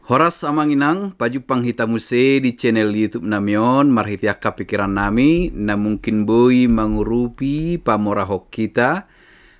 Horas amanginang, paju panghita muse di channel YouTube namion, marhitiaka pikiran nami, na mungkin boi mangurupi pamorahok kita,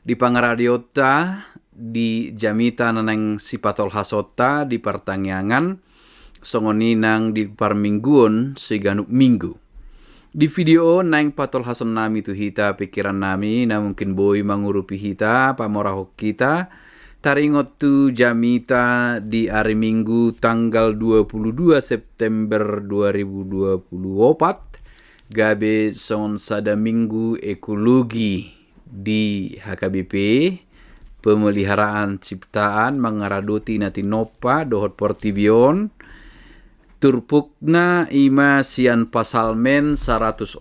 di pangaradiota, di jamita nanang sipatol hasota, di pertangyangan, songoninang di parmingguon, seganuk minggu. Di video nang patol hason nami tu hita pikiran nami, na mungkin boi mangurupi hita, pamorahok kita, taringot tu jamita di hari Minggu tanggal 22 September 2024 gabe son sada minggu ekologi di HKBP pemeliharaan ciptaan mengaradoti nati nopa dohot portibion turpukna ima sian pasalmen 104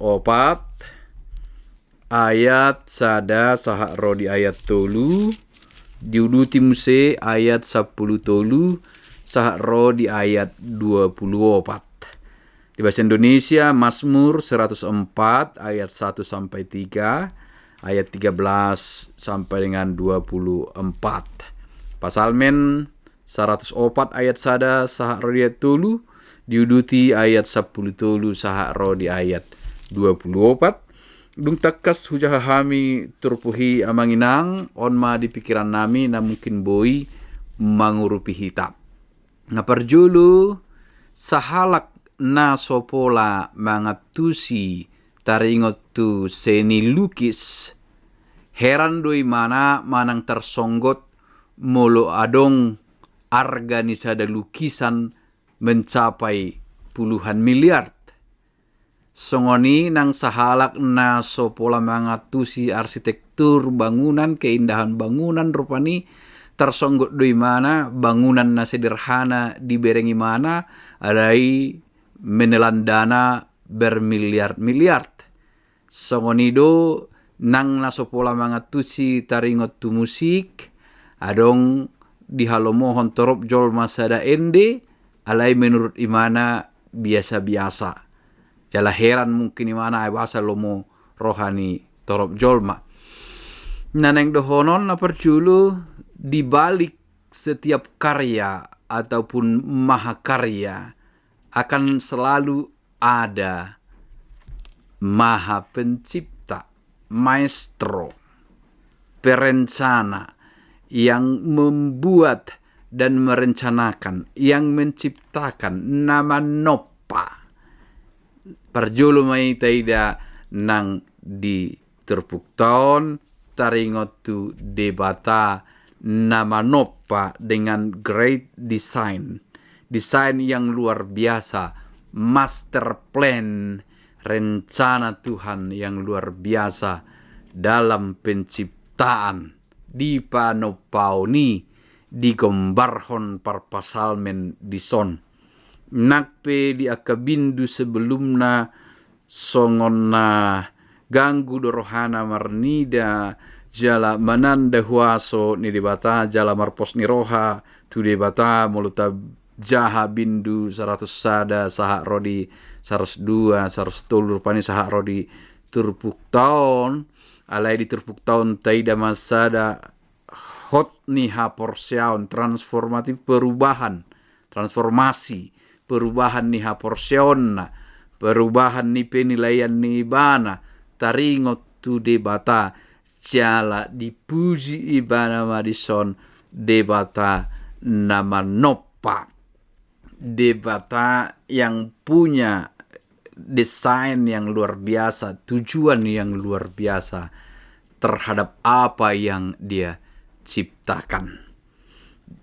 ayat sada saha rodi ayat tolu diuduti muse ayat 10 tolu saha ro di ayat 24. Di bahasa Indonesia Mazmur 104 ayat 1 sampai 3, ayat 13 sampai dengan 24. Pasalmen 104 ayat sada saha ro di ayat tolu diuduti ayat 10 tolu saha ro di ayat 24. Dung takas hujaha hami turpuhi amanginang onma di pikiran nami na mungkin boi mangurupi hita. Ngaparjulu sahalak na sopola mangatusi taringot tu seni lukis heran doi mana manang tersonggot molo adong organisada lukisan mencapai puluhan miliar. Songoni nang sahalak na sopola mangatusi arsitektur bangunan, keindahan bangunan rupani tersonggot doi mana bangunan na sederhana diberengi mana adai menelan dana bermiliar-miliar. Songoni do nang na sopola mangatusi taringot tu musik adong dihalomohon torop jol masada ende alai menurut imana biasa-biasa. Jala heran mungkin imana ay basa lomo rohani torop jolma. Naneng dohonon na perjulu di balik setiap karya ataupun mahakarya akan selalu ada maha pencipta, maestro, perencana yang membuat dan merencanakan, yang menciptakan nama Noppa. Parjulu mai taida nang di terpuk taon taringot tu debata nama Noppa dengan great design yang luar biasa, master plan, rencana Tuhan yang luar biasa dalam penciptaan di panopauni digambarhon parpasalmen dison. Nakpe di akabindu sebelumna songonna ganggu dorohana marnida jala mananda huaso ni debata jala marpos ni roha tu debata moluta jaha bindu 100 sada saha rodi 102 110 rupani saha rodi turpuk taon alai di turpuk taon taida masada hot ni ha porsiaon transformatif perubahan ni haporsionna, perubahan ni penilaian ni ibana, taringot tu debata, jala dipuji ibana madison, debata nama Noppa. Debata yang punya desain yang luar biasa, tujuan yang luar biasa terhadap apa yang dia ciptakan.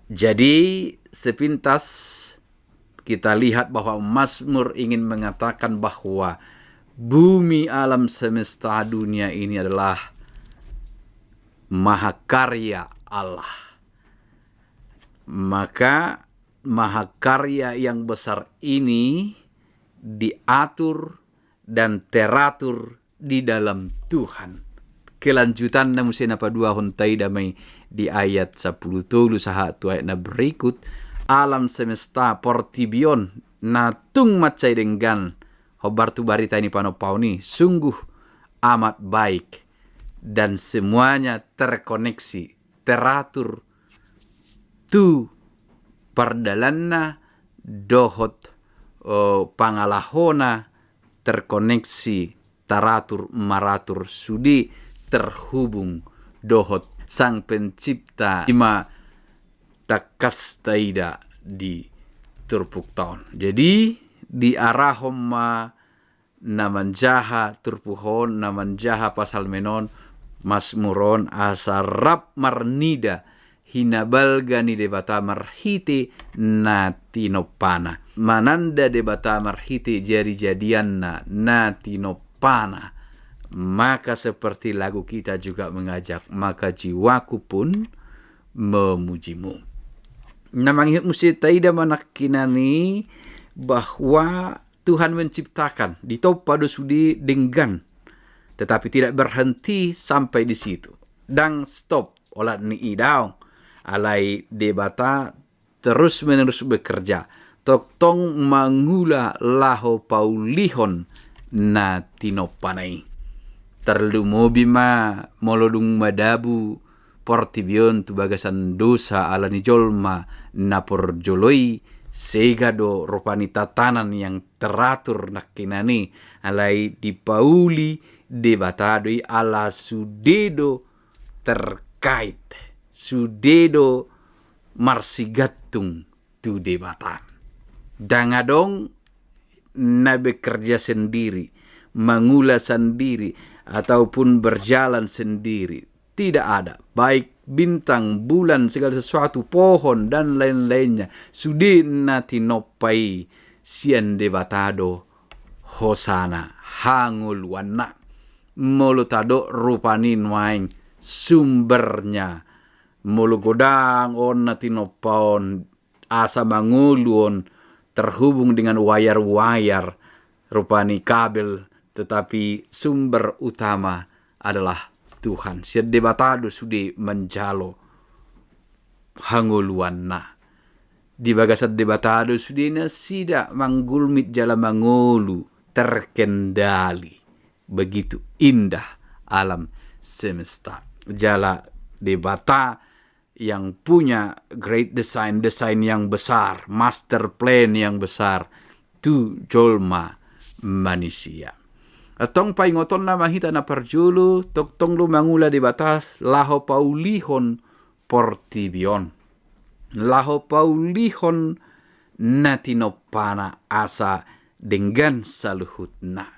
Jadi sepintas kita lihat bahwa Mazmur ingin mengatakan bahwa bumi alam semesta dunia ini adalah mahakarya Allah. Maka mahakarya yang besar ini diatur dan teratur di dalam Tuhan. Kelanjutan na musin apa dua hontai damai di ayat 10 tolu saha tu ayat na berikut. Alam semesta portibion na tung macai denggan hobar tu barita ini panopau ni sungguh amat baik dan semuanya terkoneksi teratur tu pardalanna dohot pangalahona terkoneksi taratur maratur sudi terhubung dohot sang pencipta ima takas taida di turpuk tahun. Jadi di arahoma naman jaha turpuhon naman jaha pasal menon masmuron asarap marnida hinabalga ni debata marhiti natinopana mananda debata marhiti jadianna natinopana. Maka seperti lagu kita juga mengajak, maka jiwaku pun memujimu. Namanya mesti taida manakinani bahwa Tuhan menciptakan di topado sudi dengan, tetapi tidak berhenti sampai di situ. Dan stop olah ni idau alai debata terus menerus bekerja. Tong mangula laho paulihon na tinopanai. Terlumo bima molodung madabu portibion tu bagasan dosa ala ni jolma napor joloi segado ropani tatanan yang teratur nakinani alai dipauli debatadoi ala sudedo terkait sudedo marsigatung tu debatan dangadong na bekerja sendiri mangula sendiri ataupun berjalan sendiri. Tidak ada. Baik bintang, bulan, segala sesuatu, pohon, dan lain-lainnya. Sudi natinopai sian debatado hosana hangulwana. Molotado rupanin waing sumbernya. Mologodang on natinopaon asa manguluon terhubung dengan wayar-wayar rupani kabel. Tetapi sumber utama adalah Tuhan. Sia debatado sudi menjalo hanguluanna. Di bagasat debatado sudi na sida manggulmit jala mangulu terkendali. Begitu indah alam semesta. Jala debata yang punya great design yang besar, master plan yang besar, tu jolma manusia. Atong paingoton na mahita na parjulu, toktong lu mangula di batas, laho paulihon portibion. Laho paulihon natinopana asa dengan saluhutna.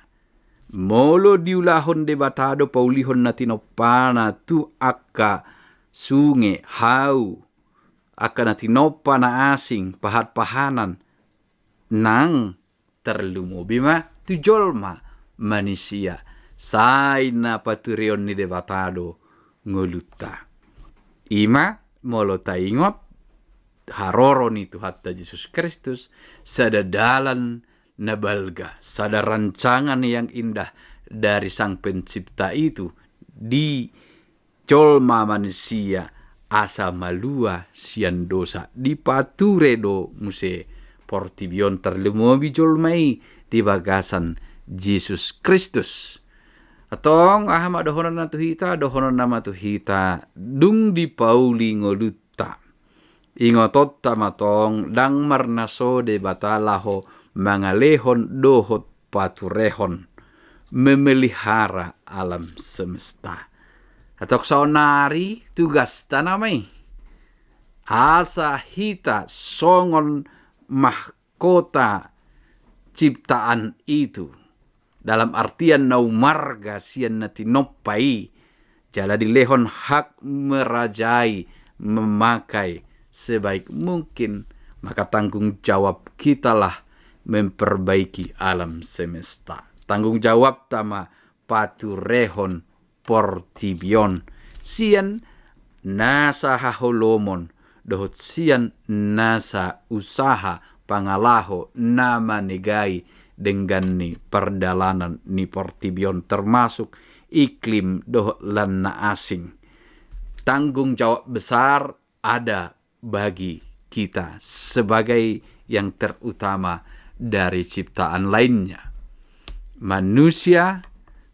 Molo diulahon debatado paulihon natinopana tu akka sunge hau. Akka natinopana asing pahat-pahanan. Nang terlumo bima tu jolma manusia sai na paturion ni debatado ngoluta ima molota ingot haroro ni Tuhan Yesus Kristus sada dalan na balga sada rancangan yang indah dari sang pencipta itu di colma manusia asa malua sian dosa di pature do muse portibion terlemobi jolmai di bagasan Jesus Kristus. Atong ahama dohonon na tuhita, dohonon nama tuhita, dung di pauli ngoluta. Ingotot tamatong dang marnaso de batalaho mangalehon dohot paturehon. Memelihara alam semesta. Atok saonari tugas tanamai. Asa hita songon mahkota ciptaan itu. Dalam artian naumarga sian natinopai jala dilehon hak merajai memakai sebaik mungkin, maka tanggung jawab kitalah memperbaiki alam semesta. Tanggung jawab tama paturehon portibion sian nasa haholomon dohot sian nasa usaha pangalaho nama negai dengan ni perjalanan ni portibion termasuk iklim dohlan na asing. Tanggung jawab besar ada bagi kita sebagai yang terutama dari ciptaan lainnya. Manusia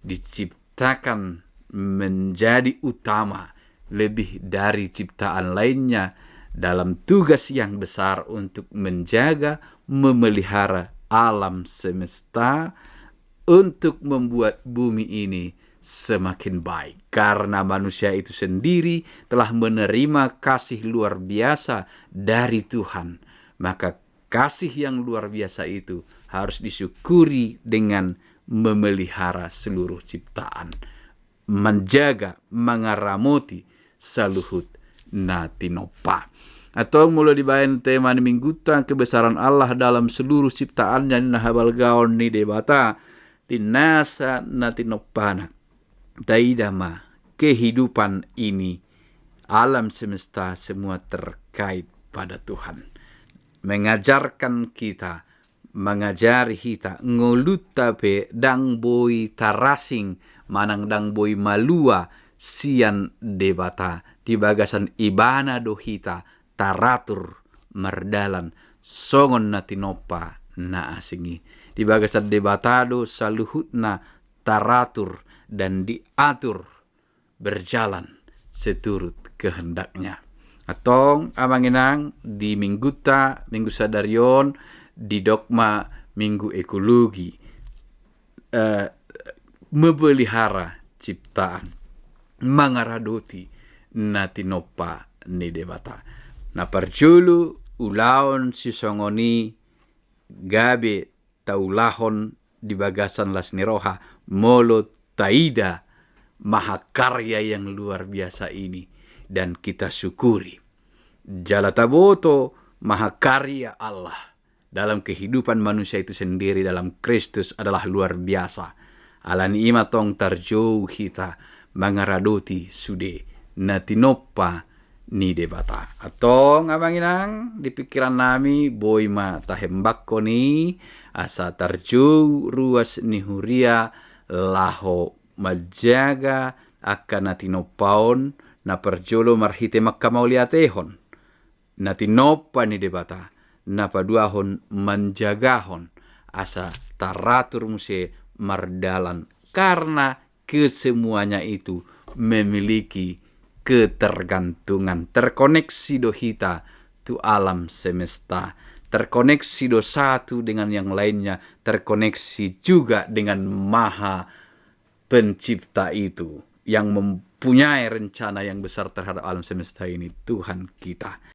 diciptakan menjadi utama lebih dari ciptaan lainnya dalam tugas yang besar untuk menjaga, memelihara alam semesta, untuk membuat bumi ini semakin baik. Karena manusia itu sendiri telah menerima kasih luar biasa dari Tuhan, maka kasih yang luar biasa itu harus disyukuri dengan memelihara seluruh ciptaan, menjaga, mengaramoti saluhut natinopa. Atau mulai dibayan tema ni minggutan kebesaran Allah dalam seluruh ciptaannya ni habal gaon ni debata dinasa natinopana. Daidama kehidupan ini, alam semesta semua terkait pada Tuhan. Mengajarkan kita, mengajari kita ngulut tape dang boy tarasing manang dang boy malua sian debata di bagasan ibana dohita taratur merdalan songon natinopa na asingi di bagasan debatado saluhutna taratur dan diatur berjalan seturut kehendaknya. Atong amanginang di minggu sadarion di dogma minggu ekologi memelihara ciptaan, mangaradoti natinopa ni debata. Na parjulu ulaon sisongoni gabe taulahon di bagasan las niroha molo taida mahakarya yang luar biasa ini, dan kita syukuri. Jalataboto mahakarya Allah dalam kehidupan manusia itu sendiri dalam Kristus adalah luar biasa. Alani imatong tarjou kita mangaradoti sude natinopa ni debata. Atong abanginang di pikiran nami boy ma tahembakko ni asa tarjou ruas ni huria laho majaga akan natinopaon na perjolo marhite makkamauliatehon natinopa ni debata na paduahon manjagahon asa taratur muse mardalan, karena kesemuanya itu memiliki ketergantungan, terkoneksi dohita tu alam semesta, terkoneksi do satu dengan yang lainnya, terkoneksi juga dengan Maha Pencipta itu yang mempunyai rencana yang besar terhadap alam semesta ini, Tuhan kita.